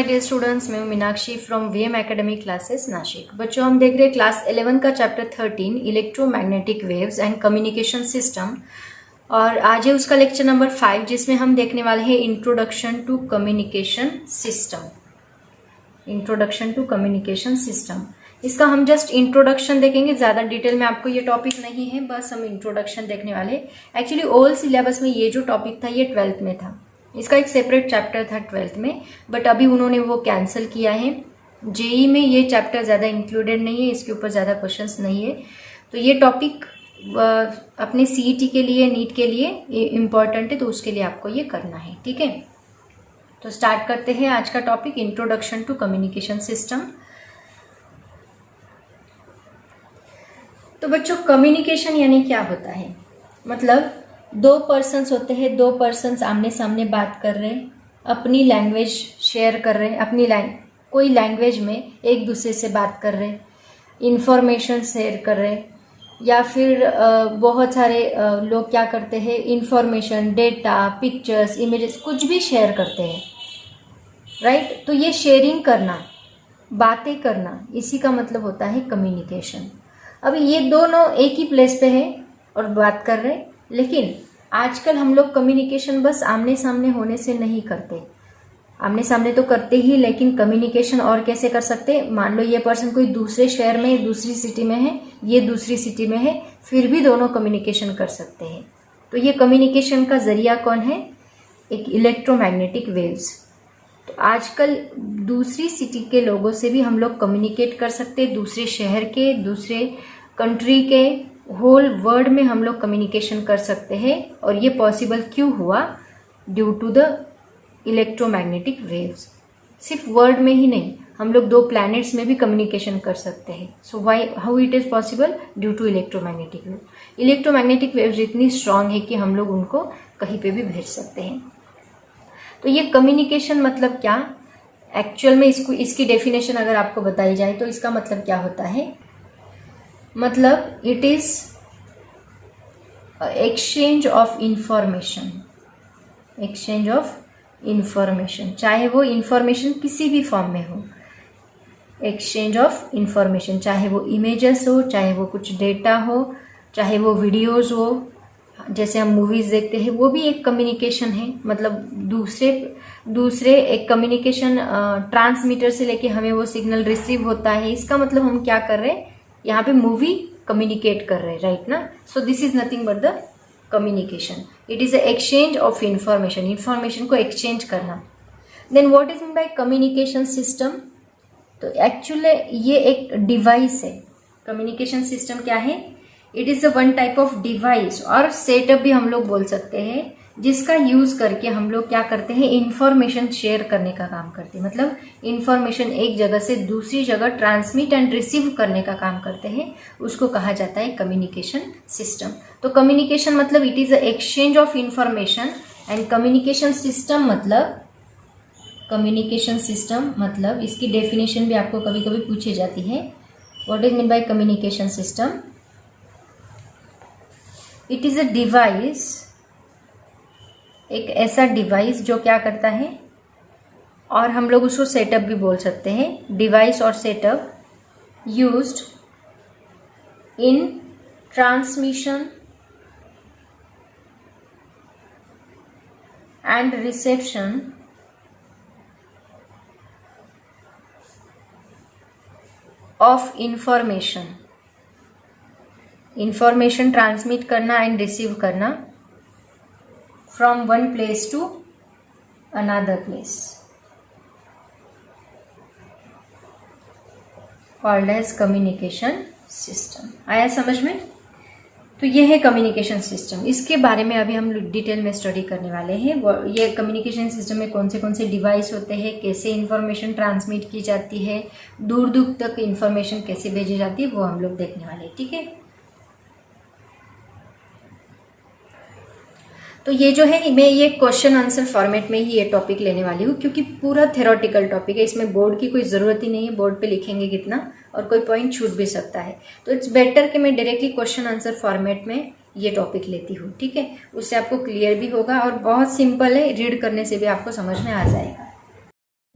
Dear students, मैं हूं Meenakshi from VM academy classes Nashik. बच्चों, हम देख रहे हैं क्लास 11 का chapter 13 electromagnetic waves and communication system, और आज है उसका लेक्चर नंबर 5 जिसमें हम देखने वाले हैं introduction to communication system. Introduction to communication system, इसका हम जस्ट इंट्रोडक्शन देखेंगे, ज़्यादा डिटेल में आपको ये टॉपिक नहीं है, बस हम इंट्रोडक्शन देखने वाले हैं। एक्चुअली ओल्ड सिलेबस में ये जो टॉपिक था ये 12th में था, इसका एक सेपरेट चैप्टर था 12th में, बट अभी उन्होंने वो कैंसिल किया है। जेई में ये चैप्टर ज़्यादा इंक्लूडेड नहीं है, इसके ऊपर ज़्यादा क्वेश्चंस नहीं है, तो ये टॉपिक अपने सीईटी के लिए, नीट के लिए इम्पॉर्टेंट है, तो उसके लिए आपको ये करना है। ठीक है, तो स्टार्ट करते हैं आज का topic introduction to communication system. तो बच्चों, कम्युनिकेशन यानी क्या होता है? मतलब दो पर्सन्स होते हैं, दो पर्सन्स आमने सामने बात कर रहे हैं, अपनी लैंग्वेज शेयर कर रहे हैं, अपनी कोई लैंग्वेज में एक दूसरे से बात कर रहे हैं, इंफॉर्मेशन शेयर कर रहे हैं, या फिर बहुत सारे लोग क्या करते हैं, इंफॉर्मेशन, डेटा, पिक्चर्स, इमेजेस कुछ भी शेयर करते हैं, राइट? तो ये शेयरिंग करना, बातें करना, इसी का मतलब होता है कम्युनिकेशन। अभी ये दोनों एक ही प्लेस पे है और बात कर रहे हैं, लेकिन आजकल हम लोग कम्युनिकेशन बस आमने सामने होने से नहीं करते। आमने सामने तो करते ही, लेकिन कम्युनिकेशन और कैसे कर सकते? मान लो ये पर्सन कोई दूसरे शहर में, दूसरी सिटी में है, ये दूसरी सिटी में है, फिर भी दोनों कम्युनिकेशन कर सकते हैं। तो ये कम्युनिकेशन का जरिया कौन है? एक इलेक्ट्रोमैग्नेटिक वेव्स। तो आजकल दूसरी सिटी के लोगों से भी हम लोग कम्युनिकेट कर सकते हैं, दूसरे शहर के, दूसरे कंट्री के, होल वर्ल्ड में हम लोग कम्युनिकेशन कर सकते हैं। और ये पॉसिबल क्यों हुआ? Due to the electromagnetic waves. सिर्फ वर्ल्ड में ही नहीं, हम लोग दो प्लैनेट्स में भी कम्युनिकेशन कर सकते हैं। So why, how it is possible? Due to electromagnetic wave. Electromagnetic waves इतनी स्ट्रांग है कि हम लोग उनको कहीं पे भी भेज सकते हैं। तो ये कम्युनिकेशन मतलब क्या? एक्चुअल में इसकी डेफिनेशन अगर आपको बताई जाए तो इसका मतलब क्या होता है? मतलब it is exchange of information. Exchange of information, चाहे वो इंफॉर्मेशन किसी भी फॉर्म में हो। एक्सचेंज ऑफ इंफॉर्मेशन, चाहे वो इमेजेस हो, चाहे वो कुछ डेटा हो, चाहे वो वीडियोस हो, जैसे हम मूवीज देखते हैं, वो भी एक कम्युनिकेशन है। मतलब दूसरे एक कम्युनिकेशन, ट्रांसमीटर से लेके हमें वो सिग्नल रिसीव होता है। इसका मतलब हम क्या कर रहे हैं? यहाँ पे मूवी कम्युनिकेट कर रहे हैं, राइट ना? So this is nothing but the communication. It is a exchange of information, information को एक्सचेंज करना। Then what is mean by communication system? तो एक्चुअली ये एक डिवाइस है। कम्युनिकेशन सिस्टम क्या है? It is a one type of device और setup भी हम लोग बोल सकते हैं, जिसका यूज करके हम लोग क्या करते हैं? इंफॉर्मेशन शेयर करने का काम करते हैं। मतलब इंफॉर्मेशन एक जगह से दूसरी जगह ट्रांसमिट एंड रिसीव करने का काम करते हैं, उसको कहा जाता है कम्युनिकेशन सिस्टम। तो कम्युनिकेशन मतलब it is a exchange of information, and communication system मतलब इसकी डेफिनेशन भी आपको कभी कभी पूछी जाती है। What is mean by communication system? It is a device, एक ऐसा डिवाइस जो क्या करता है, और हम लोग उसको सेटअप भी बोल सकते हैं। डिवाइस और setup used in transmission and reception of information. Information transmit करना एंड रिसीव करना from one place to another place, called as communication system. आया समझ में? तो ये है कम्युनिकेशन सिस्टम। इसके बारे में अभी हम डिटेल में स्टडी करने वाले हैं। ये कम्युनिकेशन सिस्टम में कौन से डिवाइस होते हैं, कैसे इंफॉर्मेशन ट्रांसमिट की जाती है, दूर दूर तक इंफॉर्मेशन कैसे भेजी जाती है, वो हम लोग देखने वाले हैं। ठीक है, तो ये जो है, मैं ये क्वेश्चन आंसर फॉर्मेट में ही ये टॉपिक लेने वाली हूँ, क्योंकि पूरा थ्योरेटिकल टॉपिक है, इसमें बोर्ड की कोई ज़रूरत ही नहीं है। बोर्ड पे लिखेंगे कितना, और कोई पॉइंट छूट भी सकता है। तो इट्स बेटर कि मैं डायरेक्टली क्वेश्चन आंसर फॉर्मेट में ये टॉपिक लेती हूँ। ठीक है, उससे आपको क्लियर भी होगा और बहुत सिंपल है, रीड करने से भी आपको समझ में आ जाएगा।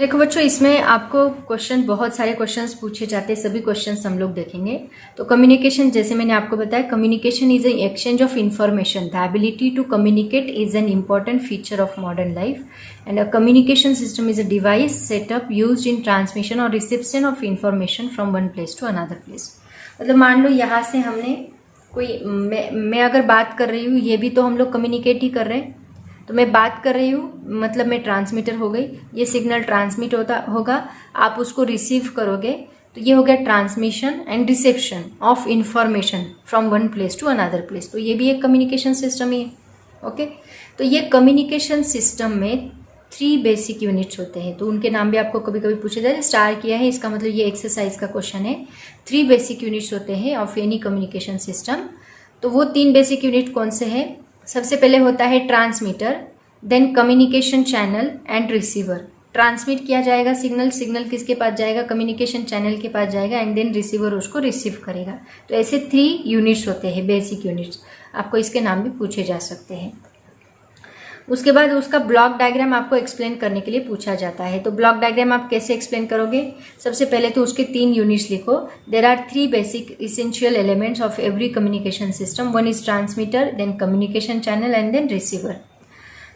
देखो बच्चों, इसमें आपको क्वेश्चन, बहुत सारे क्वेश्चंस पूछे जाते हैं, सभी क्वेश्चंस हम लोग देखेंगे। तो कम्युनिकेशन, जैसे मैंने आपको बताया, communication is an exchange of information. The ability to communicate is an important feature of modern life and a communication system is a device setup used in transmission और reception of information from one place to another place. मतलब मान लो यहाँ से हमने कोई, मैं अगर बात कर रही हूँ, ये भी तो हम लोग कम्युनिकेट ही कर रहे हैं। तो मैं बात कर रही हूँ, मतलब मैं ट्रांसमीटर हो गई, ये सिग्नल ट्रांसमिट होगा, आप उसको रिसीव करोगे, तो ये हो गया transmission and reception of information from one place to another place. तो ये भी एक कम्युनिकेशन सिस्टम ही है। ओके, तो ये कम्युनिकेशन सिस्टम में 3 बेसिक यूनिट्स होते हैं। तो उनके नाम भी आपको कभी कभी पूछे जाते हैं। स्टार किया है, इसका मतलब ये एक्सरसाइज का क्वेश्चन है। 3 बेसिक यूनिट्स होते हैं ऑफ एनी कम्युनिकेशन सिस्टम। तो वो 3 बेसिक यूनिट कौन से हैं? सबसे पहले होता है transmitter, then communication channel and receiver. Transmit किया जाएगा सिग्नल, सिग्नल किसके पास जाएगा? कम्युनिकेशन चैनल के पास जाएगा, एंड देन रिसीवर उसको रिसीव करेगा। तो ऐसे 3 यूनिट्स होते हैं, बेसिक यूनिट्स। आपको इसके नाम भी पूछे जा सकते हैं। उसके बाद उसका ब्लॉक डायग्राम आपको एक्सप्लेन करने के लिए पूछा जाता है। तो ब्लॉक डायग्राम आप कैसे एक्सप्लेन करोगे? सबसे पहले तो उसके 3 यूनिट्स लिखो। There are 3 basic essential elements of every communication system. One is transmitter, then communication channel and then receiver.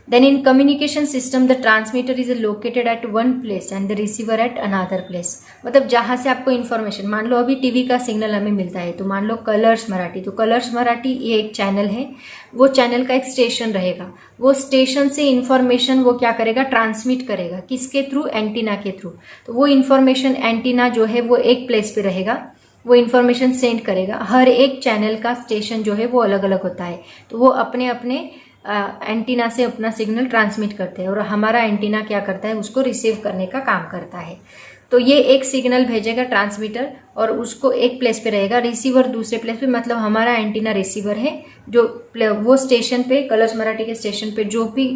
Then in communication system the transmitter is located at one place and the receiver at another place। मतलब जहाँ से आपको information, मान लो अभी TV का signal हमें मिलता है, तो मान लो कलर्स मराठी, तो कलर्स मराठी ये एक चैनल है, वो चैनल का एक स्टेशन रहेगा। वो स्टेशन से इन्फॉर्मेशन वो क्या करेगा? ट्रांसमिट करेगा। किसके थ्रू? एंटीना के थ्रू। तो वो इन्फॉर्मेशन एंटीना जो है वो एक प्लेस पे रहेगा, वो इन्फॉर्मेशन सेंड करेगा। हर एक चैनल का स्टेशन जो है वो अलग अलग होता है, तो वो अपने अपने एंटीना से अपना सिग्नल ट्रांसमिट करते हैं, और हमारा एंटीना क्या करता है? उसको रिसीव करने का काम करता है। तो ये एक सिग्नल भेजेगा ट्रांसमीटर, और उसको एक प्लेस पे रहेगा, रिसीवर दूसरे प्लेस पे। मतलब हमारा एंटीना रिसीवर है, जो वो स्टेशन पे, कलर्स मराठी के स्टेशन पे जो भी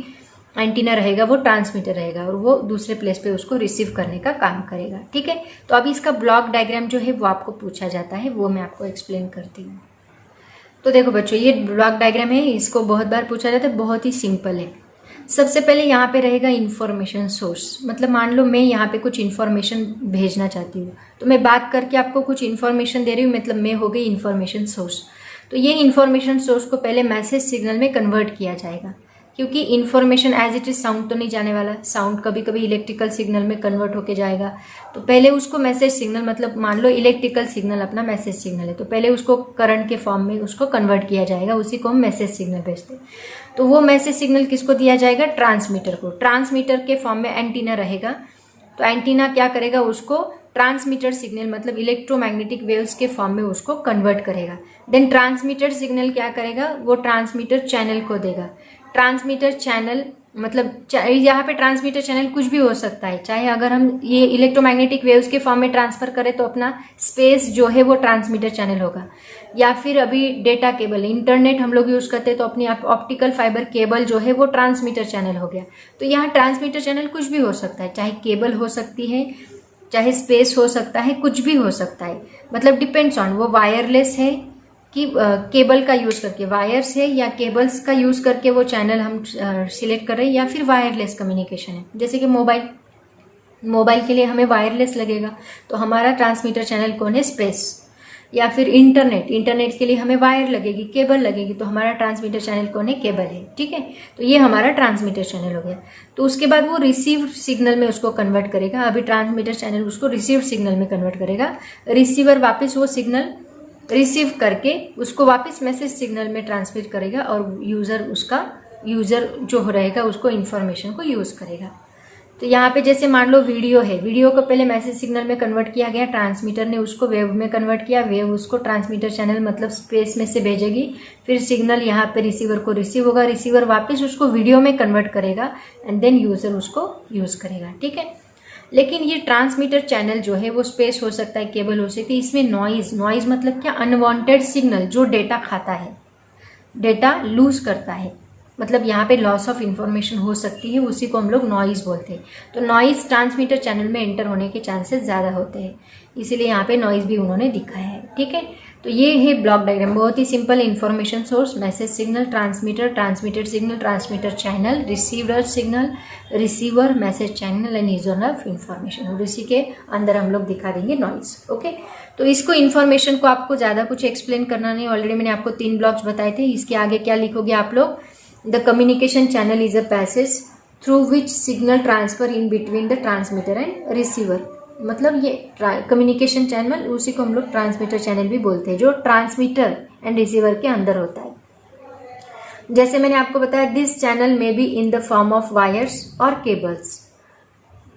एंटीना रहेगा वो ट्रांसमीटर रहेगा, और वो दूसरे प्लेस पे उसको रिसीव करने का काम करेगा। ठीक है, तो अभी इसका ब्लॉक डायग्राम जो है वो आपको पूछा जाता है, वो मैं आपको एक्सप्लेन करती हूँ। तो देखो बच्चों, ये ब्लॉक डायग्राम है, इसको बहुत बार पूछा जाता है, बहुत ही सिंपल है। सबसे पहले यहाँ पे रहेगा इन्फॉर्मेशन सोर्स। मतलब मान लो मैं यहाँ पे कुछ इन्फॉर्मेशन भेजना चाहती हूँ, तो मैं बात करके आपको कुछ इन्फॉर्मेशन दे रही हूँ, मतलब मैं हो गई इन्फॉर्मेशन सोर्स। तो ये इन्फॉर्मेशन सोर्स को पहले मैसेज सिग्नल में कन्वर्ट किया जाएगा, क्योंकि information as it is sound तो नहीं जाने वाला, साउंड कभी कभी इलेक्ट्रिकल सिग्नल में कन्वर्ट होके जाएगा। तो पहले उसको मैसेज सिग्नल, मतलब मान लो इलेक्ट्रिकल सिग्नल अपना मैसेज सिग्नल है, तो पहले उसको करंट के फॉर्म में उसको कन्वर्ट किया जाएगा, उसी को हम मैसेज सिग्नल भेजते हैं। तो वो मैसेज सिग्नल किसको दिया जाएगा? ट्रांसमीटर को। ट्रांसमीटर के फॉर्म में एंटीना रहेगा, तो एंटीना क्या करेगा? उसको ट्रांसमीटर सिग्नल, मतलब इलेक्ट्रोमैग्नेटिक वेव्स के फॉर्म में उसको कन्वर्ट करेगा। देन ट्रांसमीटर सिग्नल क्या करेगा? वो ट्रांसमीटर चैनल को देगा। ट्रांसमीटर चैनल मतलब यहाँ पे ट्रांसमीटर चैनल कुछ भी हो सकता है, चाहे अगर हम ये इलेक्ट्रोमैग्नेटिक वेव्स के फॉर्म में ट्रांसफर करें तो अपना स्पेस जो है वो ट्रांसमीटर चैनल होगा, या फिर अभी डेटा केबल, इंटरनेट हम लोग यूज़ करते हैं, तो अपनी ऑप्टिकल फाइबर केबल जो है वो ट्रांसमीटर चैनल हो गया। तो यहाँ ट्रांसमीटर चैनल कुछ भी हो सकता है, चाहे केबल हो सकती है, चाहे स्पेस हो सकता है, कुछ भी हो सकता है। मतलब डिपेंड्स ऑन वो वायरलेस है कि केबल का यूज़ करके, वायर्स है या केबल्स का यूज़ करके वो चैनल हम सिलेक्ट कर रहे हैं, या फिर वायरलेस कम्युनिकेशन है, जैसे कि मोबाइल के लिए हमें वायरलेस लगेगा, तो हमारा ट्रांसमीटर चैनल कौन है? स्पेस। या फिर इंटरनेट के लिए हमें वायर लगेगी, केबल लगेगी, तो हमारा ट्रांसमीटर चैनल कौन है? केबल है। ठीक है, तो ये हमारा ट्रांसमीटर चैनल हो गया। तो उसके बाद वो रिसीव सिग्नल में उसको कन्वर्ट करेगा। अभी ट्रांसमीटर चैनल उसको रिसीव सिग्नल में कन्वर्ट करेगा, रिसीवर वापस वो सिग्नल रिसीव करके उसको वापस मैसेज सिग्नल में ट्रांसमिट करेगा, और यूज़र जो रहेगा उसको इन्फॉर्मेशन को यूज़ करेगा। तो यहाँ पे जैसे मान लो वीडियो है, वीडियो को पहले मैसेज सिग्नल में कन्वर्ट किया गया, ट्रांसमीटर ने उसको वेव में कन्वर्ट किया, वेव उसको ट्रांसमीटर चैनल मतलब स्पेस में से भेजेगी, फिर सिग्नल यहाँ पे रिसीवर को रिसीव होगा, रिसीवर वापस उसको वीडियो में कन्वर्ट करेगा, एंड देन यूज़र उसको यूज़ करेगा। ठीक है, लेकिन ये ट्रांसमीटर चैनल जो है वो स्पेस हो सकता है, केबल हो सकती है, इसमें नॉइज मतलब क्या? अनवांटेड सिग्नल जो डेटा खाता है, डेटा लूज करता है, मतलब यहाँ पे लॉस ऑफ इंफॉर्मेशन हो सकती है, उसी को हम लोग नॉइज बोलते हैं। तो नॉइज ट्रांसमीटर चैनल में एंटर होने के चांसेस ज़्यादा होते हैं, इसीलिए यहाँ पे नॉइज भी उन्होंने दिखाया है। ठीक है, तो ये है ब्लॉक डायग्राम, बहुत ही simple information source, message signal, transmitter, transmitted signal, transmitter channel, receiver signal, receiver, message channel and user of information. और इसी के अंदर हम लोग दिखा देंगे नॉइज। ओके, तो इसको इन्फॉर्मेशन को आपको ज़्यादा कुछ एक्सप्लेन करना नहीं, ऑलरेडी मैंने आपको 3 ब्लॉक्स बताए थे। इसके आगे क्या लिखोगे आप लोग, the communication channel is a passage through which signal transfer in between the transmitter and receiver. मतलब ये कम्युनिकेशन चैनल, उसी को हम लोग ट्रांसमीटर चैनल भी बोलते हैं, जो ट्रांसमीटर एंड रिसीवर के अंदर होता है। जैसे मैंने आपको बताया, दिस चैनल में be in the form of wires और केबल्स।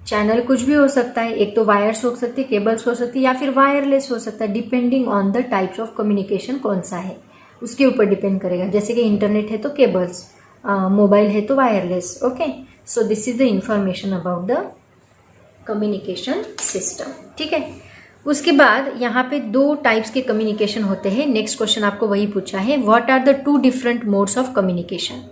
चैनल कुछ भी हो सकता है, एक तो वायर्स हो सकती है, केबल्स हो सकती है, या फिर वायरलेस हो सकता है, depending on the types of communication कौन सा है उसके ऊपर डिपेंड करेगा। जैसे कि इंटरनेट है तो केबल्स, मोबाइल है तो wireless. Okay, so this is the information about the communication system. ठीक है, उसके बाद यहाँ पे 2 टाइप्स के कम्युनिकेशन होते हैं। नेक्स्ट क्वेश्चन आपको वही पूछा है, what are the 2 different modes of communication.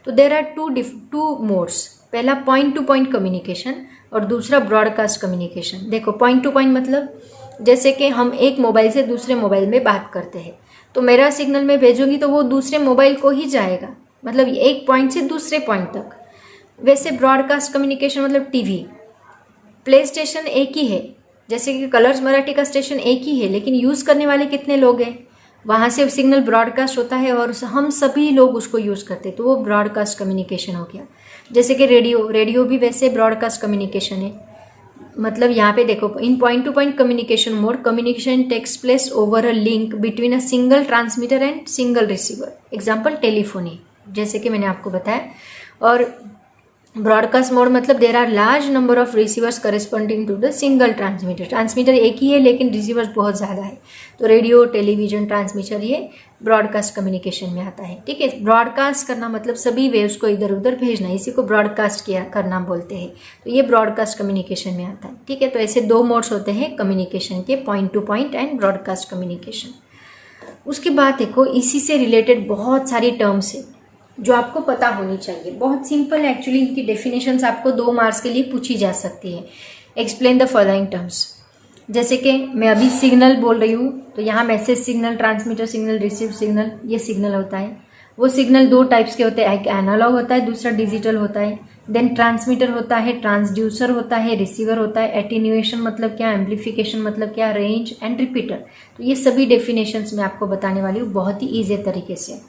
तो देर आर टू मोड्स, पहला पॉइंट टू पॉइंट कम्युनिकेशन और दूसरा ब्रॉडकास्ट कम्युनिकेशन। देखो, पॉइंट टू पॉइंट मतलब जैसे कि हम एक मोबाइल से दूसरे मोबाइल में बात करते हैं, तो मेरा सिग्नल मैं भेजूंगी तो वो दूसरे मोबाइल को ही जाएगा, मतलब एक पॉइंट से दूसरे पॉइंट तक। वैसे ब्रॉडकास्ट कम्युनिकेशन मतलब टीवी, प्ले स्टेशन एक ही है, जैसे कि कलर्स मराठी का स्टेशन एक ही है, लेकिन यूज़ करने वाले कितने लोग हैं, वहाँ से सिग्नल ब्रॉडकास्ट होता है और हम सभी लोग उसको यूज़ करते हैं, तो वो ब्रॉडकास्ट कम्युनिकेशन हो गया। जैसे कि रेडियो भी वैसे ब्रॉडकास्ट कम्युनिकेशन है। मतलब यहाँ पे देखो, in point to point communication mode, communication takes place over a link between a single transmitter and single receiver. Example telephony, जैसे कि मैंने आपको बताया। और ब्रॉडकास्ट मोड मतलब there are large number of receivers corresponding to the single transmitter. Transmitter एक ही है लेकिन रिसीवर्स बहुत ज़्यादा है, तो रेडियो, टेलीविजन, ट्रांसमीटर ये ब्रॉडकास्ट कम्युनिकेशन में आता है। ठीक है, ब्रॉडकास्ट करना मतलब सभी वेव्स को इधर उधर भेजना, इसी को ब्रॉडकास्ट किया करना बोलते हैं, तो ये ब्रॉडकास्ट कम्युनिकेशन में आता है। ठीक है, तो ऐसे 2 मोड्स होते हैं कम्युनिकेशन के, point to point and broadcast communication. उसके बाद देखो, इसी से रिलेटेड बहुत सारी टर्म्स है जो आपको पता होनी चाहिए। बहुत सिंपल है एक्चुअली, इनकी डेफिनेशंस आपको 2 मार्क्स के लिए पूछी जा सकती है। Explain the following terms. जैसे कि मैं अभी सिग्नल बोल रही हूँ, तो यहाँ message signal, transmitter signal, receive signal, ये सिग्नल होता है। वो सिग्नल 2 टाइप्स के होते हैं, एक एनालॉग होता है, दूसरा डिजिटल होता है। देन ट्रांसमीटर होता है, ट्रांसड्यूसर होता है, रिसीवर होता है। एटीन्यूएशन मतलब क्या, एम्पलीफिकेशन मतलब क्या, रेंज एंड रिपीटर। तो ये सभी डेफिनेशंस मैं आपको बताने वाली हूँ बहुत ही ईजी तरीके से।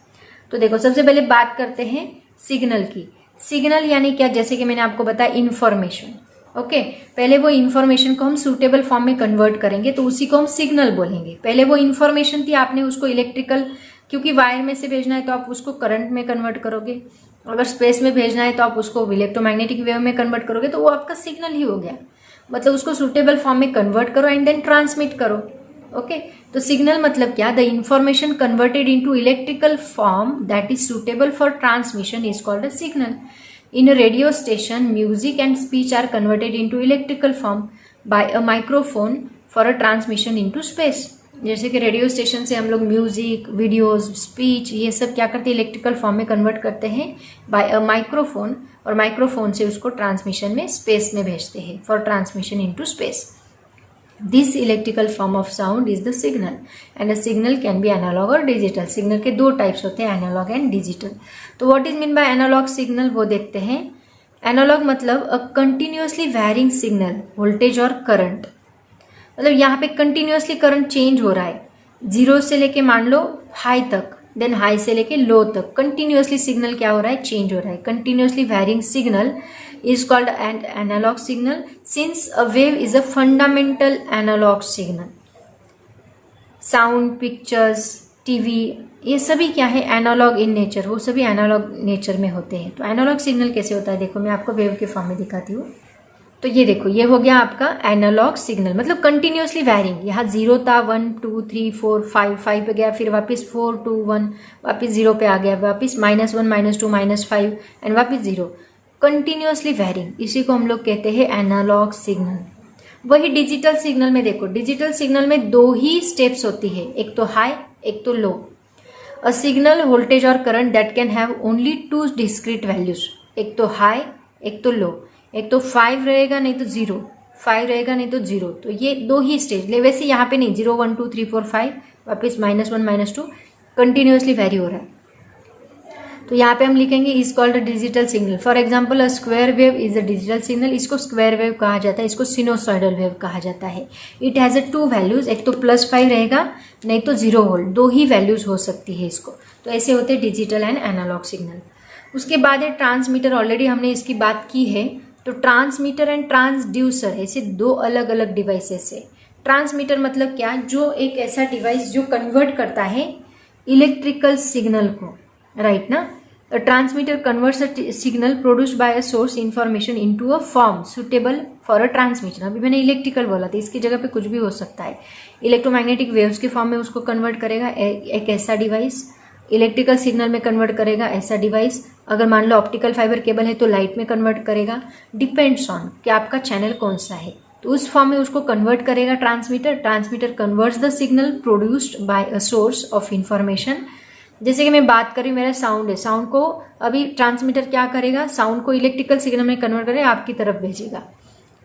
तो देखो, सबसे पहले बात करते हैं सिग्नल की। सिग्नल यानी क्या, जैसे कि मैंने आपको बताया इन्फॉर्मेशन। ओके, पहले वो इन्फॉर्मेशन को हम सूटेबल फॉर्म में कन्वर्ट करेंगे, तो उसी को हम सिग्नल बोलेंगे। पहले वो इन्फॉर्मेशन थी, आपने उसको इलेक्ट्रिकल, क्योंकि वायर में से भेजना है तो आप उसको करंट में कन्वर्ट करोगे, अगर स्पेस में भेजना है तो आप उसको इलेक्ट्रोमैग्नेटिक वेव में कन्वर्ट करोगे, तो वो आपका सिग्नल ही हो गया। मतलब उसको सूटेबल फॉर्म में कन्वर्ट करो एंड देन ट्रांसमिट करो। ओके, तो सिग्नल मतलब क्या, the information converted into electrical form that is suitable for transmission is called a signal. In a radio station, music and speech are converted into electrical form by a microphone for a transmission into space. जैसे कि radio station से हम लोग music, videos, speech, ये सब क्या करते हैं, इलेक्ट्रिकल फॉर्म में कन्वर्ट करते हैं बाय अ माइक्रोफोन, और माइक्रोफोन से उसको ट्रांसमिशन में, स्पेस में भेजते हैं for transmission into space. This electrical form of sound is the signal and a signal can be analog or digital. Signal के 2 टाइप्स होते हैं, एनालॉग एंड डिजिटल। तो what is mean by analogue signal, वो देखते हैं। Analogue मतलब a continuously varying signal, voltage और current. मतलब यहाँ पे कंटिन्यूसली करंट चेंज हो रहा है, 0 से लेके मान लो हाई तक, देन हाई से लेके लो तक कंटिन्यूसली सिग्नल क्या हो रहा है, चेंज हो रहा है। Continuously varying signal is called an analog signal since a wave is a fundamental analog signal. Sound, pictures, TV, ये सभी क्या है, एनालॉग इन नेचर, वो सभी एनालॉग नेचर में होते हैं। तो एनालॉग सिग्नल कैसे होता है, देखो मैं आपको वेव के फॉर्म में दिखाती हूँ। तो ये देखो, ये हो गया आपका एनालॉग सिग्नल, मतलब कंटिन्यूसली वैरिंग। यहाँ 0 था, 1 2 3 4 5 पे गया, फिर वापस 4 2 1, वापस 0 पे आ गया, वापस -1 -2 -5 एंड वापस 0, कंटिन्यूसली वैरिंग। इसी को हम लोग कहते हैं एनालॉग सिग्नल। वही डिजिटल सिग्नल में देखो, डिजिटल सिग्नल में 2 ही स्टेप्स होती है, एक तो हाई एक तो लो। अ सिग्नल वोल्टेज और current that can have only 2 discrete values, एक तो हाई एक तो लो, एक तो 5 रहेगा नहीं तो 0, 5 रहेगा नहीं तो 0, तो ये 2 ही स्टेज ले। वैसे यहाँ पे नहीं 0 1 2 3 4 5, वापस -1 -2 कंटिन्यूसली वेरी हो रहा है। तो यहाँ पे हम लिखेंगे is called a digital signal. For example a square wave is a digital signal. इसको स्क्वायर वेव कहा जाता है, इसको सिनोसॉइडल वेव कहा जाता है। इट हैज़ अ 2 वैल्यूज, एक तो +5 रहेगा, नहीं तो 0 वोल्ट, 2 ही वैल्यूज हो सकती है इसको। तो ऐसे होते हैं डिजिटल एंड एनालॉग सिग्नल। उसके बाद है ट्रांसमीटर, ऑलरेडी हमने इसकी बात की है। तो ट्रांसमीटर एंड ट्रांसड्यूसर ऐसे 2 अलग अलग डिवाइसेस है। ट्रांसमीटर मतलब क्या, जो एक ऐसा डिवाइस जो कन्वर्ट करता है इलेक्ट्रिकल सिग्नल को, राइट ना। A transmitter converts a signal produced by a source information into a form suitable for a transmission। अभी मैंने इलेक्ट्रिकल बोला था, इसकी जगह पे कुछ भी हो सकता है। इलेक्ट्रोमैग्नेटिक वेव्स के फॉर्म में उसको कन्वर्ट करेगा एक ऐसा डिवाइस, इलेक्ट्रिकल सिग्नल में कन्वर्ट करेगा ऐसा डिवाइस। अगर मान लो ऑप्टिकल फाइबर केबल है तो लाइट में कन्वर्ट करेगा, डिपेंड्स ऑन कि आपका चैनल कौन सा है। तो उस फॉर्म में उसको कन्वर्ट करेगा transmitter. Transmitter converts the signal produced by a source of information. जैसे कि मैं बात कर रही हूँ, मेरा साउंड है, साउंड को अभी ट्रांसमीटर क्या करेगा, साउंड को इलेक्ट्रिकल सिग्नल में कन्वर्ट करेगा, आपकी तरफ भेजेगा।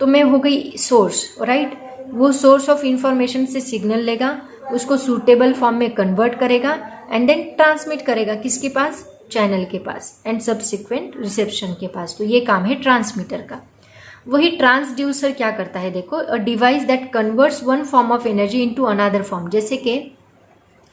तो मैं हो गई सोर्स, राइट। वो सोर्स ऑफ इंफॉर्मेशन से सिग्नल लेगा, उसको सूटेबल फॉर्म में कन्वर्ट करेगा एंड देन ट्रांसमिट करेगा किसके पास, चैनल के पास एंड सब्सिक्वेंट रिसेप्शन के पास। तो ये काम है ट्रांसमीटर का। वही ट्रांसड्यूसर क्या करता है, देखो, a device that converts one form of energy into another form. जैसे कि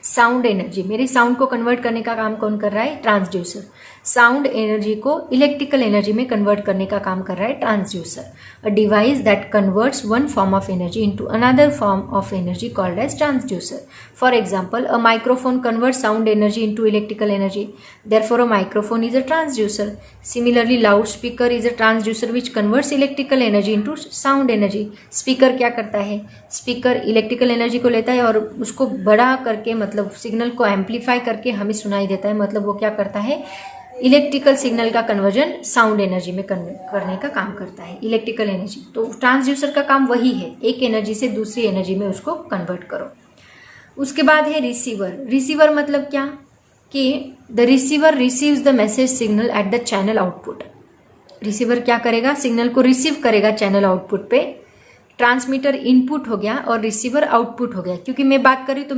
साउंड एनर्जी, मेरे साउंड को कन्वर्ट करने का काम कौन कर रहा है, ट्रांसड्यूसर। साउंड एनर्जी को इलेक्ट्रिकल एनर्जी में कन्वर्ट करने का काम कर रहा है transducer. A device that converts one form of energy into another form of energy called as transducer. For example a microphone converts sound energy into electrical energy, therefore a microphone is a transducer. Similarly loud speaker is a transducer which converts electrical energy into sound energy. Speaker क्या करता है, speaker electrical energy को लेता है और उसको बड़ा करके, मतलब सिग्नल को एम्पलीफाई करके हमें सुनाई देता है। मतलब वो क्या करता है, इलेक्ट्रिकल सिग्नल का कन्वर्जन साउंड एनर्जी में करने का काम करता है, इलेक्ट्रिकल एनर्जी। तो ट्रांसड्यूसर का काम वही है, एक एनर्जी से दूसरी एनर्जी में उसको कन्वर्ट करो। उसके बाद है रिसीवर। रिसीवर मतलब क्या, कि the receiver receives the message signal at the channel output. Receiver क्या करेगा, सिग्नल को रिसीव करेगा चैनल आउटपुट पे। ट्रांसमीटर इनपुट हो गया और रिसीवर आउटपुट हो गया। क्योंकि मैं बात कर रही हूँ तो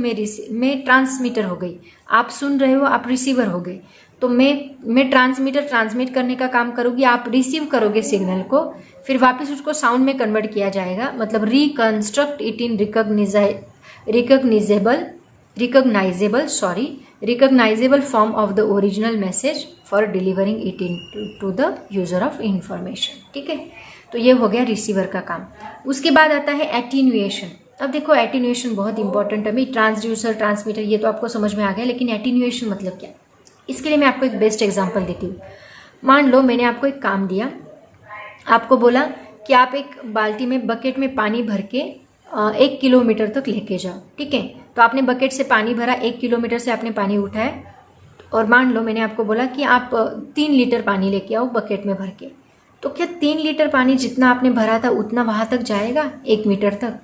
मैं ट्रांसमीटर हो गई, आप सुन रहे हो, आप रिसीवर हो गए। तो मैं ट्रांसमीटर ट्रांसमिट करने का काम करूँगी, आप रिसीव करोगे सिग्नल को, फिर वापस उसको साउंड में कन्वर्ट किया जाएगा। मतलब reconstruct it in recognisable form of the original message for delivering it in to the user of information. ठीक है, तो ये हो गया रिसीवर का काम। उसके बाद आता है एटीन्यूएशन। अब देखो एटीन्यूएशन बहुत इंपॉर्टेंट है। ट्रांसड्यूसर, ट्रांसमीटर ये तो आपको समझ में आ गया, लेकिन एटीन्यूएशन मतलब क्या, इसके लिए मैं आपको एक बेस्ट एग्जांपल देती हूँ। मान लो मैंने आपको एक काम दिया, आपको बोला कि आप एक बाल्टी में, बकेट में पानी भर के 1 किलोमीटर तक लेके जाओ। ठीक है, तो आपने बकेट से पानी भरा, 1 किलोमीटर से आपने पानी उठाया, और मान लो मैंने आपको बोला कि आप 3 लीटर पानी लेके आओ बकेट में भर के। तो क्या 3 लीटर पानी जितना आपने भरा था उतना वहाँ तक जाएगा 1 मीटर तक?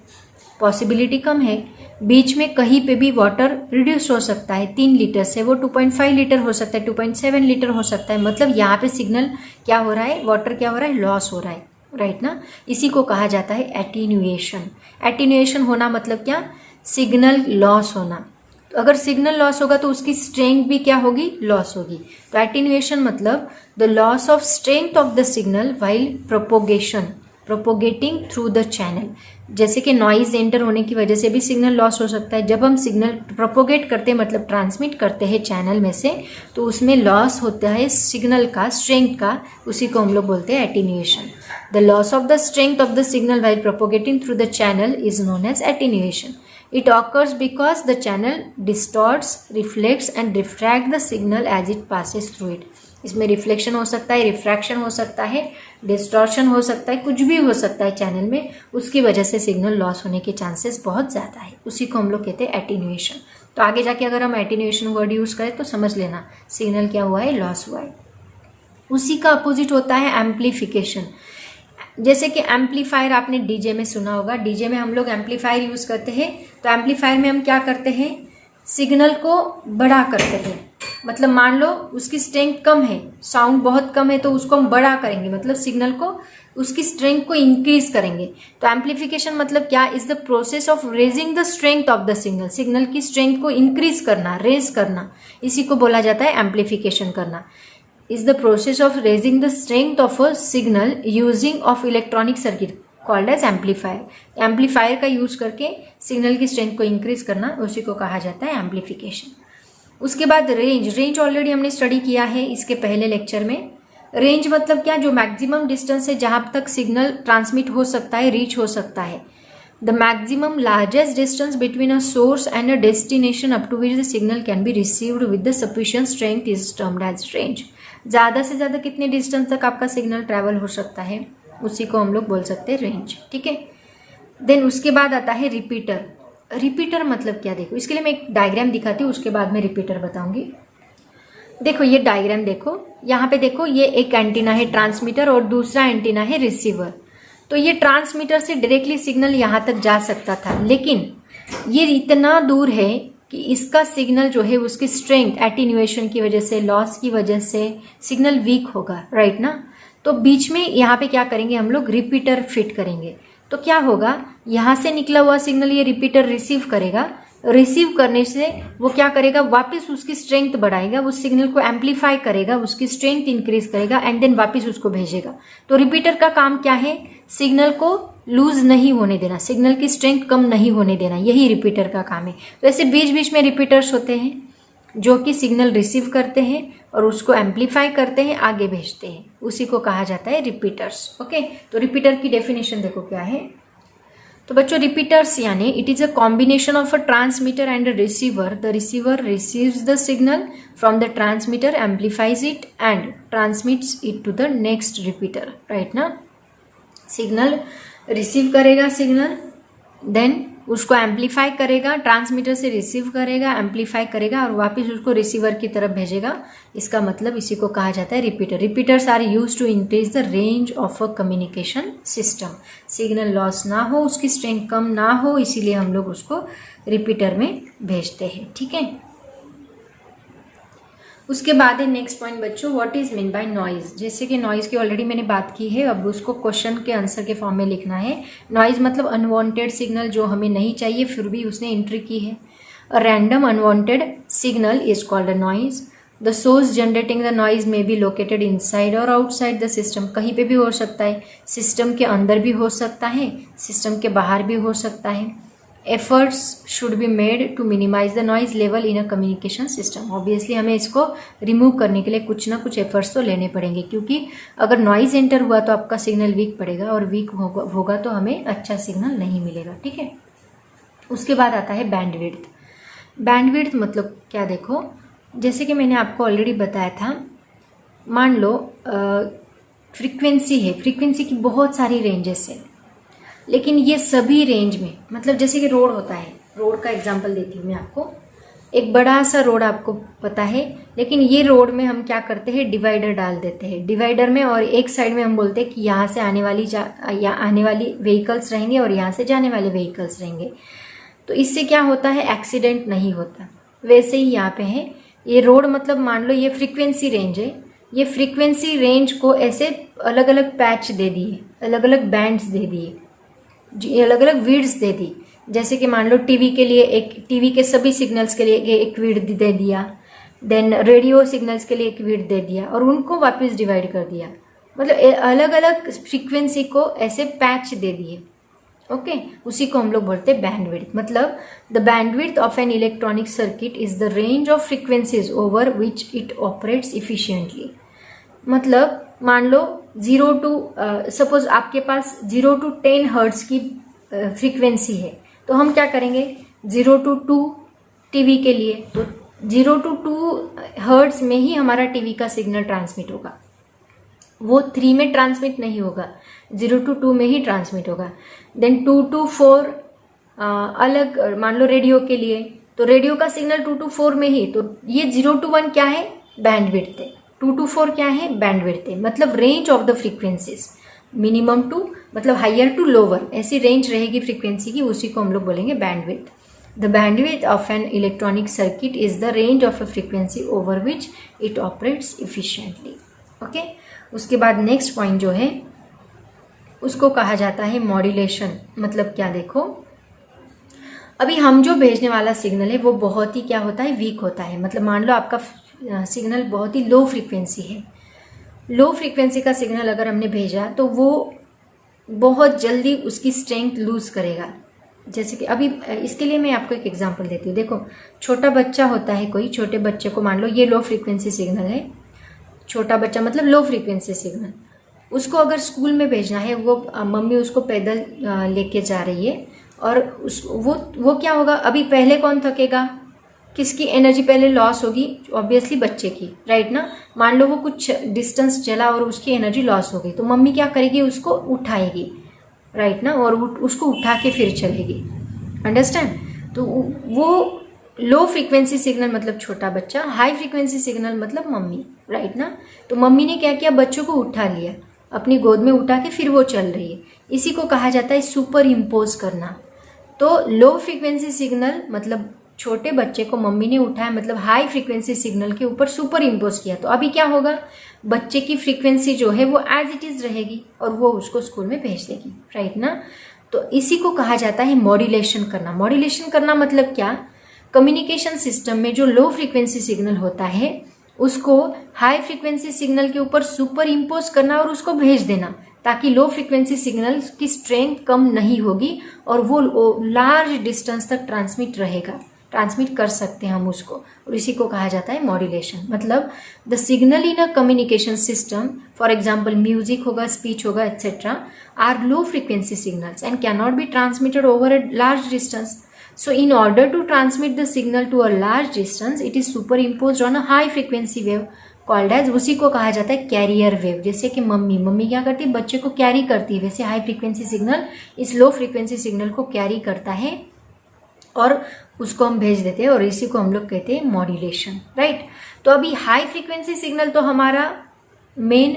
पॉसिबिलिटी कम है। बीच में कहीं पे भी वाटर रिड्यूस हो सकता है, 3 लीटर से वो 2.5 लीटर हो सकता है, 2.7 लीटर हो सकता है। मतलब यहाँ पे सिग्नल क्या हो रहा है, वाटर क्या हो रहा है, लॉस हो रहा है, राइट ना। इसी को कहा जाता है एटीन्यूएशन। एटीन्यूएशन होना मतलब क्या, सिग्नल लॉस होना। तो अगर सिग्नल लॉस होगा तो उसकी स्ट्रेंथ भी क्या होगी, लॉस होगी। तो एटीन्यूएशन मतलब the loss of strength of the signal while propagating through the channel. जैसे कि नॉइज एंटर होने की वजह से भी सिग्नल लॉस हो सकता है। जब हम सिग्नल प्रोपोगेट करते हैं, मतलब ट्रांसमिट करते हैं चैनल में से, तो उसमें लॉस होता है सिग्नल का, स्ट्रेंथ का, उसी को हम लोग बोलते हैं attenuation. The loss of the strength of the signal while propagating through the channel is known as attenuation. It occurs because the channel distorts, reflects and refracts the signal as it passes through it. इसमें reflection हो सकता है, refraction हो सकता है, distortion हो सकता है, कुछ भी हो सकता है चैनल में, उसकी वजह से सिग्नल लॉस होने के चांसेस बहुत ज़्यादा है। उसी को हम लोग कहते हैं एटीन्यूएशन. तो आगे जाके अगर हम एटीन्यूएशन वर्ड यूज़ करें तो समझ लेना सिग्नल क्या हुआ है, लॉस हुआ है. उसी का अपोजिट होता है एम्प्लीफिकेशन. जैसे कि एम्पलीफायर आपने डीजे में सुना होगा, डीजे में हम लोग एम्पलीफायर यूज़ करते हैं. तो एम्पलीफायर में हम क्या करते हैं, सिग्नल को बड़ा करते हैं, मतलब मान लो उसकी स्ट्रेंथ कम है, साउंड बहुत कम है, तो उसको हम बड़ा करेंगे, मतलब सिग्नल को, उसकी स्ट्रेंथ को इंक्रीज करेंगे। तो एम्पलीफिकेशन मतलब क्या, is the process of raising the strength of the signal, signal की स्ट्रेंथ को इंक्रीज करना, रेज करना, इसी को बोला जाता है एम्पलीफिकेशन करना। Is the process of raising the strength of a signal using of electronic circuit called as amplifier. Amplifier का यूज करके सिग्नल की स्ट्रेंथ को इंक्रीज करना, उसी को कहा जाता है एम्पलीफिकेशन। उसके बाद रेंज ऑलरेडी हमने स्टडी किया है इसके पहले लेक्चर में। रेंज मतलब क्या, जो मैक्सिमम डिस्टेंस है जहां तक सिग्नल ट्रांसमिट हो सकता है, रीच हो सकता है। The maximum largest distance between a source and a destination up to which the signal can be received with the sufficient strength is termed as range. ज़्यादा से ज़्यादा कितने डिस्टेंस तक आपका सिग्नल ट्रैवल हो सकता है, उसी को हम लोग बोल सकते हैं रेंज। ठीक है। देन उसके बाद आता है रिपीटर। रिपीटर मतलब क्या, देखो इसके लिए मैं एक डायग्राम दिखाती हूँ, उसके बाद मैं रिपीटर बताऊंगी। देखो ये डायग्राम देखो, यहाँ पे देखो ये एक एंटीना है ट्रांसमीटर और दूसरा एंटीना है रिसीवर। तो ये ट्रांसमीटर से डायरेक्टली सिग्नल यहाँ तक जा सकता था, लेकिन ये इतना दूर है कि इसका सिग्नल जो है उसकी स्ट्रेंथ एटीन्यूएशन की वजह से, लॉस की वजह से सिग्नल वीक होगा, राइट ना। तो बीच में यहाँ पे क्या करेंगे हम लोग, रिपीटर फिट करेंगे। तो क्या होगा, यहाँ से निकला हुआ सिग्नल ये रिपीटर रिसीव करेगा, रिसीव करने से वो क्या करेगा, वापस उसकी स्ट्रेंथ बढ़ाएगा, उस सिग्नल को एम्पलीफाई करेगा, उसकी स्ट्रेंथ इंक्रीज करेगा एंड देन वापस उसको भेजेगा। तो रिपीटर का काम क्या है, सिग्नल को लूज नहीं होने देना, सिग्नल की स्ट्रेंथ कम नहीं होने देना, यही रिपीटर का काम है। तो ऐसे बीच बीच में रिपीटर्स होते हैं जो कि सिग्नल रिसीव करते हैं और उसको एम्पलीफाई करते हैं, आगे भेजते हैं, उसी को कहा जाता है रिपीटर्स। ओके, तो रिपीटर की डेफिनेशन देखो क्या है। तो बच्चों रिपीटर्स यानी it is a combination of a transmitter and a receiver. The receiver receives the signal from the transmitter, amplifies it and transmits it to the next repeater, right ना। Signal receive करेगा signal, then उसको amplify करेगा, transmitter से receive करेगा, amplify करेगा और वापस उसको रिसीवर की तरफ भेजेगा। इसका मतलब इसी को कहा जाता है repeater. Repeaters are used to increase the range of a communication system. Signal loss ना हो, उसकी स्ट्रेंथ कम ना हो, इसीलिए हम लोग उसको रिपीटर में भेजते हैं। ठीक है। उसके बाद है नेक्स्ट पॉइंट बच्चों, what is mean bye noise. जैसे कि नॉइज की ऑलरेडी मैंने बात की है, अब उसको क्वेश्चन के आंसर के फॉर्म में लिखना है। नॉइज मतलब अनवांटेड सिग्नल जो हमें नहीं चाहिए फिर भी उसने एंट्री की है। A random unwanted signal is called a noise. The source generating the noise में बी लोकेटेड इनसाइड और आउटसाइड द सिस्टम। कहीं पे भी हो सकता है, सिस्टम के अंदर भी हो सकता है, सिस्टम के बाहर भी हो सकता है। efforts should be made to minimize the noise level in a communication system। Obviously हमें इसको रिमूव करने के लिए कुछ ना कुछ एफर्ट्स तो लेने पड़ेंगे, क्योंकि अगर नॉइज एंटर हुआ तो आपका सिग्नल वीक पड़ेगा और वीक होगा तो हमें अच्छा सिग्नल नहीं मिलेगा। ठीक है। उसके बाद आता है बैंडविड्थ। बैंडविड्थ मतलब क्या, देखो जैसे कि मैंने आपको ऑलरेडी बताया था, मान लो फ्रीक्वेंसी है, फ्रीक्वेंसी की बहुत सारी रेंजेस है, लेकिन ये सभी रेंज में, मतलब जैसे कि रोड होता है, रोड का एग्जांपल देती हूँ मैं आपको। एक बड़ा सा रोड आपको पता है, लेकिन ये रोड में हम क्या करते हैं, डिवाइडर डाल देते हैं डिवाइडर में, और एक साइड में हम बोलते हैं कि यहाँ से आने वाली व्हीकल्स रहेंगे और यहाँ से जाने वाले व्हीकल्स रहेंगे। तो इससे क्या होता है, एक्सीडेंट नहीं होता। वैसे ही यहाँ पे है, ये रोड मतलब मान लो ये फ्रीक्वेंसी रेंज है, ये फ्रीक्वेंसी रेंज को ऐसे अलग अलग पैच दे दिए, अलग अलग बैंड्स दे दिए, अलग अलग विड्स दे दी। जैसे कि मान लो टीवी के लिए टीवी के सभी सिग्नल्स के लिए एक विड्थ दे दिया, देन रेडियो सिग्नल्स के लिए एक विड्थ दे दिया और उनको वापस डिवाइड कर दिया, मतलब अलग अलग फ्रीक्वेंसी को ऐसे पैच दे दिए। ओके, उसी को हम लोग बोलते हैं बैंडविड्थ। मतलब the bandwidth of an electronic circuit is the range of frequencies over which it operates efficiently. मतलब मान लो 0 to सपोज आपके पास 0 to 10 हर्ट्ज की फ्रीक्वेंसी है, तो हम क्या करेंगे, 0 to 2 टीवी के लिए, तो 0 to 2 हर्ट्ज में ही हमारा टीवी का सिग्नल ट्रांसमिट होगा, वो 3 में ट्रांसमिट नहीं होगा, 0 to 2 में ही ट्रांसमिट होगा। देन 2 to 4 अलग, मान लो रेडियो के लिए, तो रेडियो का सिग्नल 2 to 4 में ही, तो ये 0 to 1 क्या है, बैंडविड्थ है। 2 to 4 क्या है, बैंडविड्थ है। मतलब range of the frequencies, minimum to मतलब हायर टू लोअर, ऐसी रेंज रहेगी फ्रीक्वेंसी की, उसी को हम लोग बोलेंगे bandwidth. The bandwidth of an electronic circuit is the range of a frequency over which it operates efficiently. Okay? उसके बाद नेक्स्ट पॉइंट जो है उसको कहा जाता है मॉड्यूलेशन. मतलब क्या, देखो अभी हम जो भेजने वाला सिग्नल है वो बहुत ही क्या होता है, वीक होता है. मतलब मान लो आपका सिग्नल बहुत ही लो फ्रीक्वेंसी है. लो फ्रीक्वेंसी का सिग्नल अगर हमने भेजा तो वो बहुत जल्दी उसकी स्ट्रेंथ लूज करेगा. जैसे कि अभी इसके लिए मैं आपको एक एग्जांपल देती हूँ. देखो छोटा बच्चा होता है, कोई छोटे बच्चे को मान लो ये लो फ्रीक्वेंसी सिग्नल है. छोटा बच्चा मतलब लो फ्रीक्वेंसी सिग्नल, उसको अगर स्कूल में भेजना है, वो मम्मी उसको पैदल लेके जा रही है और वो क्या होगा, अभी पहले कौन थकेगा, किसकी एनर्जी पहले लॉस होगी, ऑब्वियसली बच्चे की, राइट ना. मान लो वो कुछ डिस्टेंस चला और उसकी एनर्जी लॉस हो गई, तो मम्मी क्या करेगी, उसको उठाएगी, राइट ना, और उसको उठा के फिर चलेगी. अंडरस्टैंड. तो वो लो फ्रीक्वेंसी सिग्नल मतलब छोटा बच्चा, हाई फ्रीक्वेंसी सिग्नल मतलब मम्मी, राइट ना. तो मम्मी ने क्या किया, बच्चों को उठा लिया, अपनी गोद में उठा के फिर वो चल रही है. इसी को कहा जाता है सुपर इम्पोज करना. तो लो फ्रीक्वेंसी सिग्नल मतलब छोटे बच्चे को मम्मी ने उठाया, मतलब हाई फ्रीक्वेंसी सिग्नल के ऊपर सुपर इम्पोज किया. तो अभी क्या होगा, बच्चे की फ्रीक्वेंसी जो है वो एज इट इज रहेगी और वो उसको स्कूल में भेज देगी, राइट ना. तो इसी को कहा जाता है मॉड्यूलेशन करना. मॉड्यूलेशन करना मतलब क्या, कम्युनिकेशन सिस्टम में जो लो फ्रीक्वेंसी सिग्नल होता है उसको हाई फ्रीक्वेंसी सिग्नल के ऊपर सुपर इम्पोज करना और उसको भेज देना, ताकि लो फ्रीक्वेंसी सिग्नल की स्ट्रेंथ कम नहीं होगी और वो लार्ज डिस्टेंस तक ट्रांसमिट कर सकते हैं हम उसको, और इसी को कहा जाता है मॉड्यूलेशन. मतलब the signal in a communication system, for example music होगा, स्पीच होगा, etcetera, are low frequency signals and can not be transmitted over a large distance. So in order to transmit the signal to a large distance, it is superimposed on a high frequency wave called as, उसी को कहा जाता है carrier wave. जैसे कि mummy क्या करती है, बच्चे को कैरी करती है, वैसे हाई फ्रीक्वेंसी सिग्नल इस लो फ्रीक्वेंसी सिग्नल को कैरी करता है और उसको हम भेज देते हैं, और इसी को हम लोग कहते हैं मॉड्यूलेशन, राइट. तो अभी हाई फ्रीक्वेंसी सिग्नल तो हमारा मेन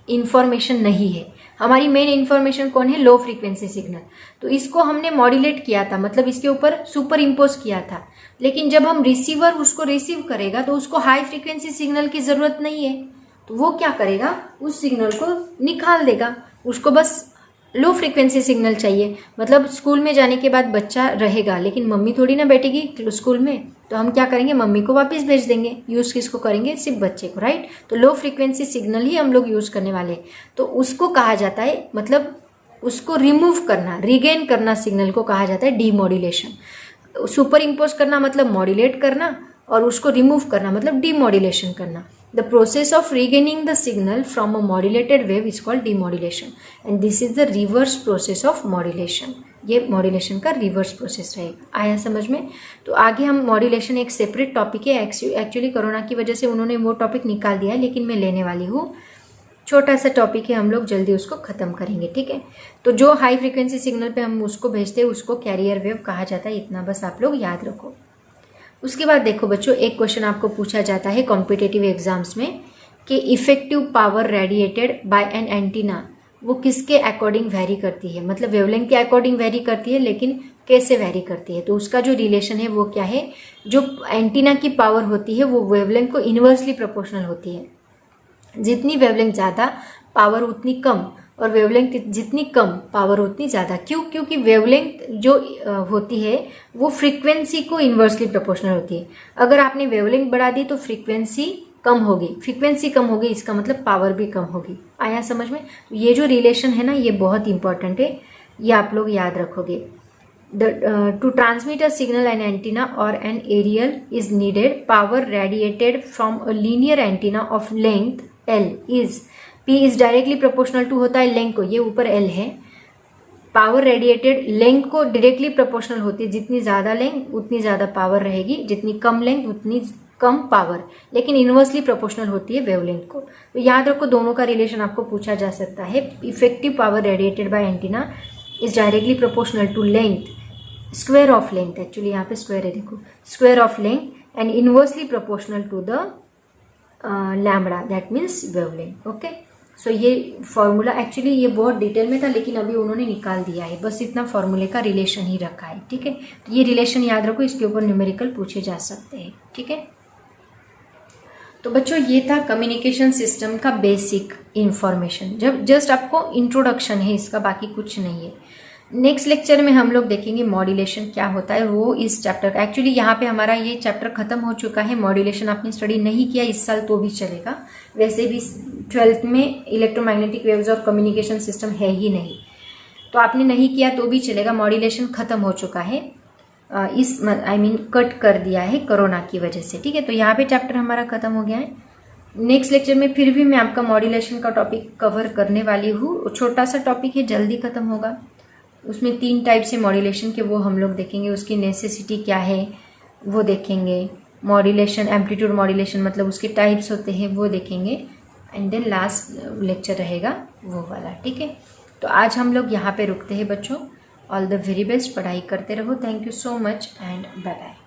इंफॉर्मेशन नहीं है. हमारी मेन इंफॉर्मेशन कौन है, लो फ्रीक्वेंसी सिग्नल. तो इसको हमने मॉड्यूलेट किया था, मतलब इसके ऊपर सुपर इम्पोज किया था. लेकिन जब हम रिसीवर उसको रिसीव करेगा तो उसको हाई फ्रीक्वेंसी सिग्नल की जरूरत नहीं है. तो वो क्या करेगा, उस सिग्नल को निकाल देगा, उसको बस लो फ्रीक्वेंसी सिग्नल चाहिए. मतलब स्कूल में जाने के बाद बच्चा रहेगा, लेकिन मम्मी थोड़ी ना बैठेगी स्कूल में, तो हम क्या करेंगे, मम्मी को वापस भेज देंगे. यूज़ किसको करेंगे, सिर्फ बच्चे को, राइट. तो लो फ्रीक्वेंसी सिग्नल ही हम लोग यूज़ करने वाले. तो उसको कहा जाता है, मतलब उसको रिमूव करना, रिगेन करना सिग्नल को कहा जाता है डीमॉड्यूलेशन. सुपर इम्पोज करना मतलब मॉड्यूलेट करना, और उसको रिमूव करना मतलब डीमॉड्यूलेशन करना. The process of regaining the signal from a modulated wave is called demodulation, and this is the reverse process of modulation. ये मॉड्यूलेशन का रिवर्स प्रोसेस रहेगा. आया समझ में. तो आगे हम मॉड्यूलेशन एक सेपरेट टॉपिक है. एक्चुअली कोरोना की वजह से उन्होंने वो टॉपिक निकाल दिया है, लेकिन मैं लेने वाली हूँ. छोटा सा टॉपिक है, हम लोग जल्दी उसको खत्म करेंगे, ठीक है. तो जो हाई फ्रीक्वेंसी सिग्नल पे हम उसको भेजते हैं उसको कैरियर वेव कहा जाता है. इतना बस आप लोग याद रखो. उसके बाद देखो बच्चों, एक क्वेश्चन आपको पूछा जाता है कॉम्पिटिटिव एग्जाम्स में कि effective power radiated by an antenna वो किसके अकॉर्डिंग वेरी करती है. मतलब वेवलेंथ के अकॉर्डिंग वेरी करती है, लेकिन कैसे वेरी करती है. तो उसका जो रिलेशन है वो क्या है, जो एंटीना की पावर होती है वो वेवलेंथ को इन्वर्सली प्रोपोर्शनल होती है. जितनी वेवलेंथ ज़्यादा पावर उतनी कम, और वेवलेंथ जितनी कम पावर उतनी ज़्यादा. क्यों, क्योंकि वेवलेंथ जो होती है वो फ्रीक्वेंसी को इन्वर्सली प्रोपोर्शनल होती है. अगर आपने वेवलेंथ बढ़ा दी तो फ्रीक्वेंसी कम होगी, फ्रीक्वेंसी कम होगी, इसका मतलब पावर भी कम होगी. आया समझ में. ये जो रिलेशन है ना, ये बहुत इंपॉर्टेंट है, ये आप लोग याद रखोगे. To transmit a signal an antenna और an aerial is needed power radiated from a linear antenna of length L is, P is directly proportional to होता है लेंथ को, ये ऊपर L है. पावर रेडिएटेड लेंथ को डायरेक्टली प्रोपोर्शनल होती है, जितनी ज़्यादा लेंथ उतनी ज़्यादा पावर रहेगी, जितनी कम लेंथ उतनी कम पावर, लेकिन इन्वर्सली प्रोपोर्शनल होती है वेवलेंथ को. तो याद रखो, दोनों का रिलेशन आपको पूछा जा सकता है. Effective power radiated by antenna is directly proportional to length, square of length, actually यहाँ पे स्क्वायर है, देखो square of length, and inversely proportional to the lambda, that means wavelength. Okay, so ये फॉर्मूला एक्चुअली ये बहुत detail में था, लेकिन अभी उन्होंने निकाल दिया है, बस इतना फॉर्मूले का रिलेशन ही रखा है, ठीक है। तो ये रिलेशन याद रखो, इसके ऊपर न्यूमेरिकल पूछे जा सकते हैं, ठीक है। तो बच्चों ये था कम्युनिकेशन सिस्टम का बेसिक इंफॉर्मेशन, जब जस्ट आपको इंट्रोडक्शन है इसका, बाकी कुछ नहीं है। नेक्स्ट लेक्चर में हम लोग देखेंगे मॉड्यूलेशन क्या होता है, वो इस चैप्टर का। एक्चुअली यहाँ पे हमारा ये चैप्टर खत्म हो चुका है। मॉड्यूलेशन आपने स्टडी नहीं किया इस साल तो भी चलेगा, वैसे भी 12th में इलेक्ट्रोमैग्नेटिक वेव्स और कम्युनिकेशन सिस्टम है ही नहीं, तो आपने नहीं किया तो भी चलेगा। मॉड्यूलेशन खत्म हो चुका है, कट कर दिया है कोरोना की वजह से, ठीक है। तो यहाँ पे चैप्टर हमारा खत्म हो गया है। नेक्स्ट लेक्चर में फिर भी मैं आपका मॉड्यूलेशन का टॉपिक कवर करने वाली हूँ। छोटा सा टॉपिक है, जल्दी खत्म होगा। उसमें 3 टाइप से मॉड्यूलेशन के वो हम लोग देखेंगे, उसकी नेसेसिटी क्या है वो देखेंगे। मॉड्यूलेशन, एम्पलीट्यूड मॉड्यूलेशन मतलब उसके टाइप्स होते हैं वो देखेंगे, एंड देन लास्ट लेक्चर रहेगा वो वाला, ठीक है। तो आज हम लोग यहाँ पे रुकते हैं बच्चों। ऑल द वेरी बेस्ट, पढ़ाई करते रहो। Thank you so much and bye bye.